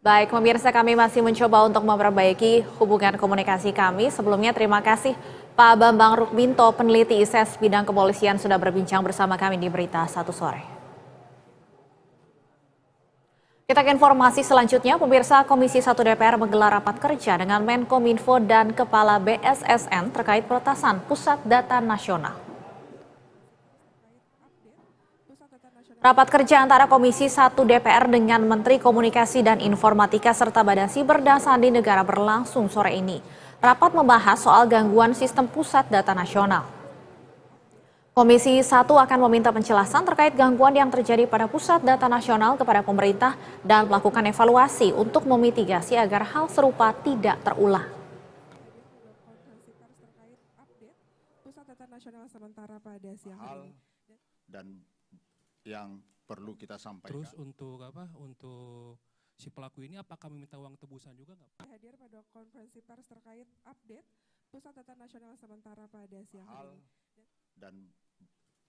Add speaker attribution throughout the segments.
Speaker 1: Baik, pemirsa, kami masih mencoba untuk memperbaiki hubungan komunikasi kami. Sebelumnya terima kasih Pak Bambang Rukminto, peneliti ISES bidang kepolisian sudah berbincang bersama kami di Berita Satu Sore. Kita ke informasi selanjutnya, pemirsa, Komisi 1 DPR menggelar rapat kerja dengan Menkominfo dan Kepala BSSN terkait peretasan Pusat Data Nasional. Rapat kerja antara Komisi 1 DPR dengan Menteri Komunikasi dan Informatika serta Badan Siber dan Sandi Negara berlangsung sore ini. Rapat membahas soal gangguan sistem Pusat Data Nasional. Komisi 1 akan meminta penjelasan terkait gangguan yang terjadi pada Pusat Data Nasional kepada pemerintah dan melakukan evaluasi untuk memitigasi agar hal serupa tidak terulang.
Speaker 2: Pusat Data Nasional sementara pada siang hari
Speaker 3: dan yang perlu kita sampaikan.
Speaker 4: Terus untuk apa? Untuk si pelaku ini apakah meminta uang tebusan juga nggak?
Speaker 2: Hadir pada konferensi pers terkait update Pusat Data Nasional sementara pada siang hari
Speaker 3: dan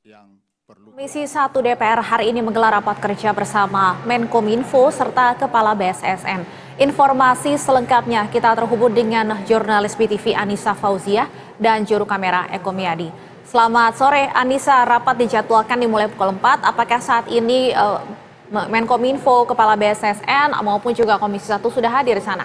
Speaker 3: yang perlu.
Speaker 1: Komisi 1 DPR hari ini menggelar rapat kerja bersama Menkominfo serta Kepala BSSN. Informasi selengkapnya kita terhubung dengan jurnalis BTV Anissa Fauzia dan juru kamera Eko Miadi. Selamat sore Anissa, rapat dijadwalkan dimulai pukul 4. Apakah saat ini Menkominfo, Kepala BSSN maupun juga Komisi 1 sudah hadir di sana?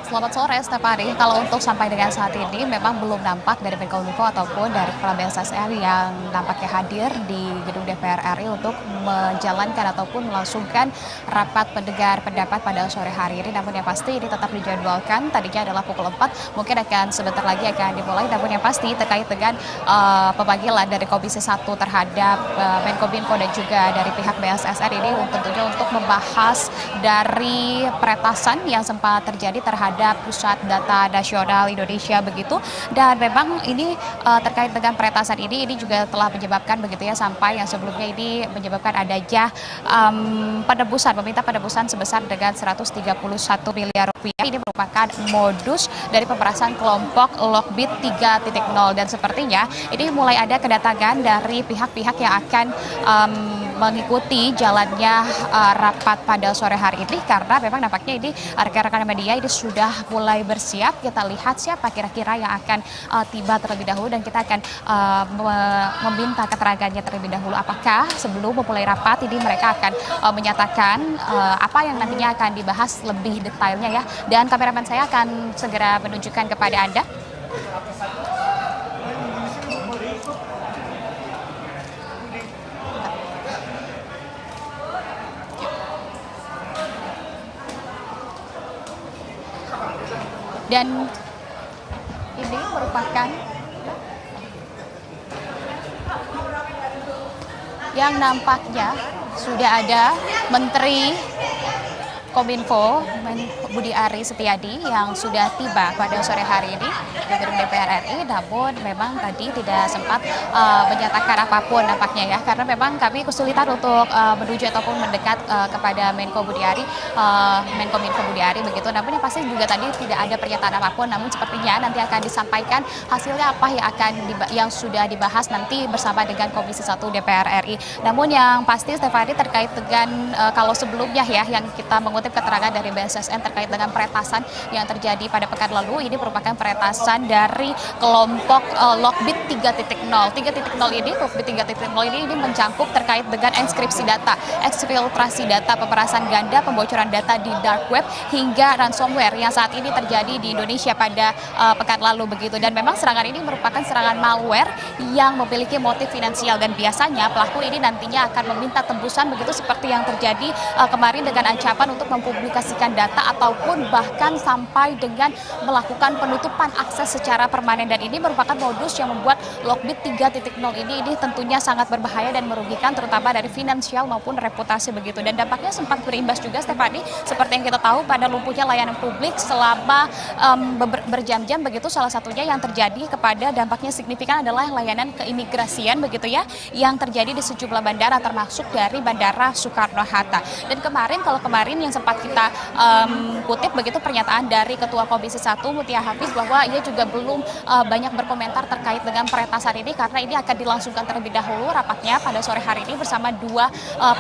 Speaker 5: Selamat sore Stefani, kalau untuk sampai dengan saat ini memang belum nampak dari Menkominfo ataupun dari Kepala BSSN yang nampaknya hadir di gedung DPR RI untuk menjalankan ataupun melangsungkan rapat pendengar pendapat pada sore hari ini. Namun yang pasti ini tetap dijadwalkan, tadinya adalah pukul 4, mungkin akan sebentar lagi akan dimulai. Namun yang pasti terkait dengan pemanggilan dari Komisi 1 terhadap Menkominfo dan juga dari pihak BSSN ini tentunya untuk membahas dari peretasan yang sempat terjadi terhadap Pusat Data Nasional Indonesia begitu, dan memang ini terkait dengan peretasan ini juga telah menyebabkan begitu ya, sampai yang sebelumnya ini menyebabkan adanya meminta penebusan sebesar dengan 131 miliar rupiah. Ini merupakan modus dari pemerasan kelompok Lockbit 3.0 dan sepertinya ini mulai ada kedatangan dari pihak-pihak yang akan mengikuti jalannya rapat pada sore hari ini, karena memang nampaknya ini rekan-rekan media ini sudah mulai bersiap. Kita lihat siapa kira-kira yang akan tiba terlebih dahulu dan kita akan meminta keterangannya terlebih dahulu. Apakah sebelum memulai rapat ini mereka akan menyatakan apa yang nantinya akan dibahas lebih detailnya ya. Dan kameramen saya akan segera menunjukkan kepada Anda. Dan ini merupakan yang nampaknya sudah ada Menteri Kominfo Budi Ari Setiadi yang sudah tiba pada sore hari ini di gedung DPR RI. Namun memang tadi tidak sempat menyatakan apapun nampaknya ya, karena memang kami kesulitan untuk menuju ataupun mendekat kepada Menko Budi Ari, Menkominfo Budi Ari begitu. Namun yang pasti juga tadi tidak ada pernyataan apapun. Namun sepertinya nanti akan disampaikan hasilnya apa yang sudah dibahas nanti bersama dengan Komisi 1 DPR RI. Namun yang pasti Stefani terkait dengan kalau sebelumnya ya yang kita mengutip keterangan dari BSSN terkait dengan peretasan yang terjadi pada pekan lalu, ini merupakan peretasan dari kelompok Lockbit 3.0. 3.0 ini, Lockbit 3.0 ini mencangkup terkait dengan enskripsi data, eksfiltrasi data, pemerasan ganda, pembocoran data di dark web hingga ransomware yang saat ini terjadi di Indonesia pada pekan lalu begitu. Dan memang serangan ini merupakan serangan malware yang memiliki motif finansial, dan biasanya pelaku ini nantinya akan meminta tembusan begitu seperti yang terjadi kemarin dengan ancaman untuk mempublikasikan data ataupun bahkan sampai dengan melakukan penutupan akses secara permanen. Dan ini merupakan modus yang membuat Lockbit 3.0 ini tentunya sangat berbahaya dan merugikan terutama dari finansial maupun reputasi begitu. Dan dampaknya sempat berimbas juga Stefani, seperti yang kita tahu pada lumpuhnya layanan publik selama berjam-jam begitu. Salah satunya yang terjadi kepada dampaknya signifikan adalah layanan keimigrasian begitu ya, yang terjadi di sejumlah bandara termasuk dari Bandara Soekarno-Hatta. Dan kalau kemarin yang sempat kita kutip begitu pernyataan dari Ketua Komisi 1 Mutia Hafiz bahwa ia juga belum banyak berkomentar terkait dengan peretasan ini. ini karena ini akan dilangsungkan terlebih dahulu rapatnya pada sore hari ini bersama dua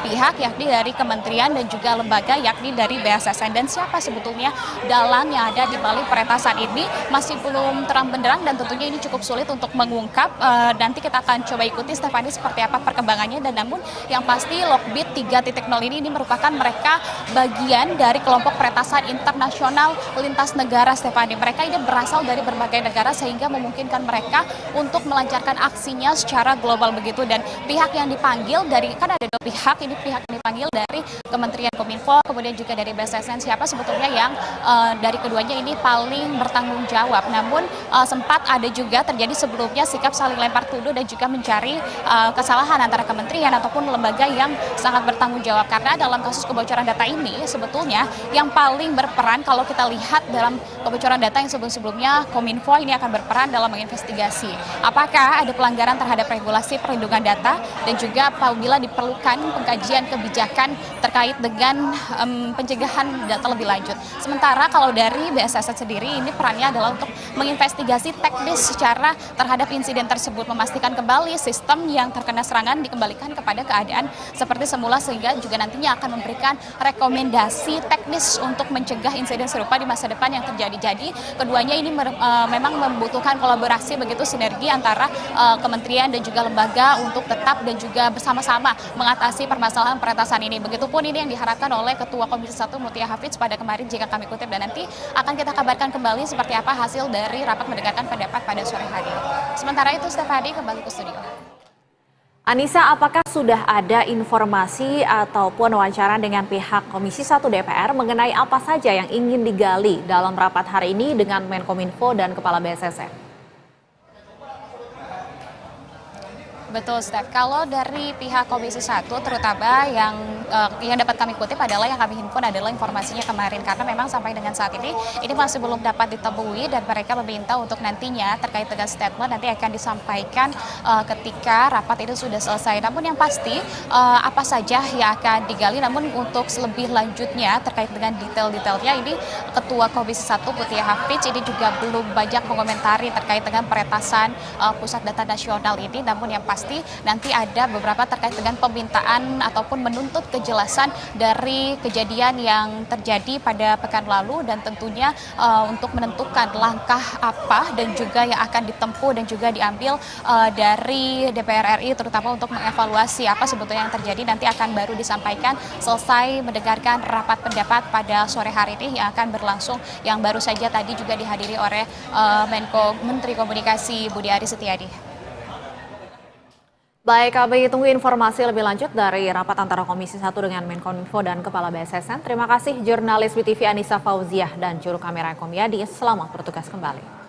Speaker 5: pihak, yakni dari kementerian dan juga lembaga, yakni dari BSSN. Dan siapa sebetulnya dalang yang ada di balik peretasan ini masih belum terang benderang dan tentunya ini cukup sulit untuk mengungkap. Nanti kita akan coba ikuti Stefani seperti apa perkembangannya, dan namun yang pasti Lockbit 3.0 ini merupakan mereka bagian dari kelompok peretasan internasional lintas negara, Stefani. Mereka ini berasal dari berbagai negara sehingga memungkinkan mereka untuk melancarkan aksinya secara global begitu. Dan pihak yang dipanggil dari, kan ada dua pihak, ini pihak yang dipanggil dari Kementerian Kominfo, kemudian juga dari BSSN. Siapa sebetulnya yang dari keduanya ini paling bertanggung jawab. Namun sempat ada juga terjadi sebelumnya sikap saling lempar tuduh dan juga mencari kesalahan antara kementerian ataupun lembaga yang sangat bertanggung jawab. Karena dalam kasus kebocoran data ini sebetulnya yang paling berperan, kalau kita lihat dalam kebocoran data yang sebelum-sebelumnya, Kominfo ini akan berperan dalam menginvestigasi apakah ada pelanggaran terhadap regulasi perlindungan data dan juga apabila diperlukan pengkajian kebijakan terkait dengan pencegahan data lebih lanjut. Sementara kalau dari BSSN sendiri ini perannya adalah untuk menginvestigasi teknis secara terhadap insiden tersebut, memastikan kembali sistem yang terkena serangan dikembalikan kepada keadaan seperti semula sehingga juga nantinya akan memberikan rekomendasi teknis untuk mencegah insiden serupa di masa depan yang terjadi. Jadi keduanya ini memang membutuhkan kolaborasi begitu, sinergi antara kementerian dan juga lembaga untuk tetap dan juga bersama-sama mengatasi permasalahan peretasan ini. Begitupun ini yang diharapkan oleh Ketua Komisi 1 Mutia Hafidz pada kemarin jika kami kutip, dan nanti akan kita kabarkan kembali seperti apa hasil dari rapat mendengarkan pendapat pada sore hari. Sementara itu Stefani kembali ke studio.
Speaker 1: Anissa, apakah sudah ada informasi ataupun wawancara dengan pihak Komisi 1 DPR mengenai apa saja yang ingin digali dalam rapat hari ini dengan Menkominfo dan Kepala BSSN?
Speaker 5: Betul, Steph. Kalau dari pihak Komisi 1 terutama yang dapat kami kutip adalah yang kami himpun adalah informasinya kemarin, karena memang sampai dengan saat ini masih belum dapat ditemui dan mereka meminta untuk nantinya terkait dengan statement nanti akan disampaikan ketika rapat itu sudah selesai. Namun yang pasti apa saja yang akan digali, namun untuk lebih lanjutnya terkait dengan detail-detailnya ini Ketua Komisi 1 Mutia Hafidz ini juga belum banyak mengomentari terkait dengan peretasan Pusat Data Nasional ini. Namun yang pasti nanti ada beberapa terkait dengan pemintaan ataupun menuntut kejelasan dari kejadian yang terjadi pada pekan lalu dan tentunya untuk menentukan langkah apa dan juga yang akan ditempuh dan juga diambil dari DPR RI terutama untuk mengevaluasi apa sebetulnya yang terjadi nanti akan baru disampaikan selesai mendengarkan rapat pendapat pada sore hari ini yang akan berlangsung, yang baru saja tadi juga dihadiri oleh Menteri Komunikasi Budi Aris Setiadi.
Speaker 1: Baik, kami tunggu informasi lebih lanjut dari rapat antara Komisi 1 dengan Menkominfo dan Kepala BSSN. Terima kasih jurnalis WTV Anissa Fauziah dan juru kamera Komiadi. Selamat bertugas kembali.